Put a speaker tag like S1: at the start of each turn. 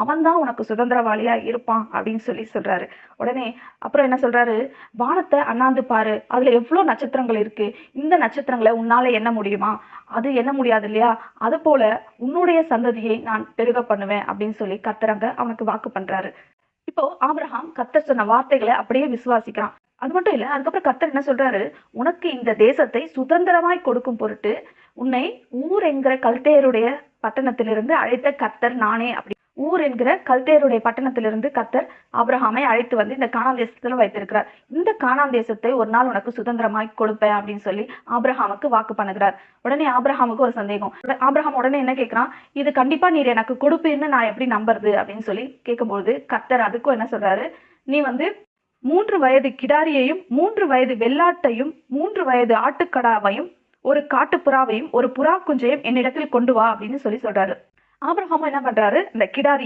S1: அவன் தான் உனக்கு சுதந்திரவாளியா இருப்பான் அப்படின்னு சொல்றாரு. உடனே அப்புறம் என்ன சொல்றாரு, வானத்தை அண்ணாந்து பாரு, அதுல எவ்வளவு நட்சத்திரங்கள் இருக்கு, இந்த நட்சத்திரங்களை உன்னால எண்ண முடியுமா? அது எண்ண முடியாது இல்லையா? அது போல உன்னுடைய சந்ததியை நான் பெருக பண்ணுவேன் அப்படின்னு சொல்லி கர்த்தர் அங்க அவனுக்கு வாக்கு பண்றாரு. இப்போ ஆபிரகாம் கர்த்தர் சொன்ன வார்த்தைகளை அப்படியே விசுவாசிக்கிறான். அது மட்டும் இல்ல, அதுக்கப்புறம் கர்த்தர் என்ன சொல்றாரு, உனக்கு இந்த தேசத்தை சுதந்திரமாய் கொடுக்கும் பொருட்டு உன்னை ஊர் என்கிற கல்தேயருடைய பட்டணத்திலிருந்து அழைத்த கர்த்தர் நானே. அப்படி ஊர் என்கிற கல்தேயருடைய பட்டணத்திலிருந்து கர்த்தர் ஆபிரகாமை அழைத்து வந்து இந்த கானான் தேசத்துல வைத்திருக்கிறார். இந்த கானான் தேசத்தை ஒரு நாள் உனக்கு சுதந்திரமாய் கொடுப்பேன் அப்படின்னு சொல்லி ஆபிரகாமுக்கு வாக்கு பண்ணுகிறார். உடனே ஆபிரகாமுக்கு ஒரு சந்தேகம். ஆபிரகாம் உடனே என்ன கேட்கிறான், இது கண்டிப்பா நீர் எனக்கு கொடுப்பீர்னு நான் எப்படி நம்புறது அப்படின்னு சொல்லி கேட்கும்போது கர்த்தர் அதுக்கும் என்ன சொல்றாரு, நீ 3 வயது கிடாரியையும் 3 வயது வெள்ளாட்டையும் 3 வயது ஆட்டுக்கடாவையும் ஒரு காட்டுப்புறாவையும் ஒரு புறா குஞ்சையும் என்னிடத்தில் கொண்டு வா அப்படின்னு சொல்றாரு. ஆபிரகாமும் என்ன பண்றாரு, இந்த கிடாரி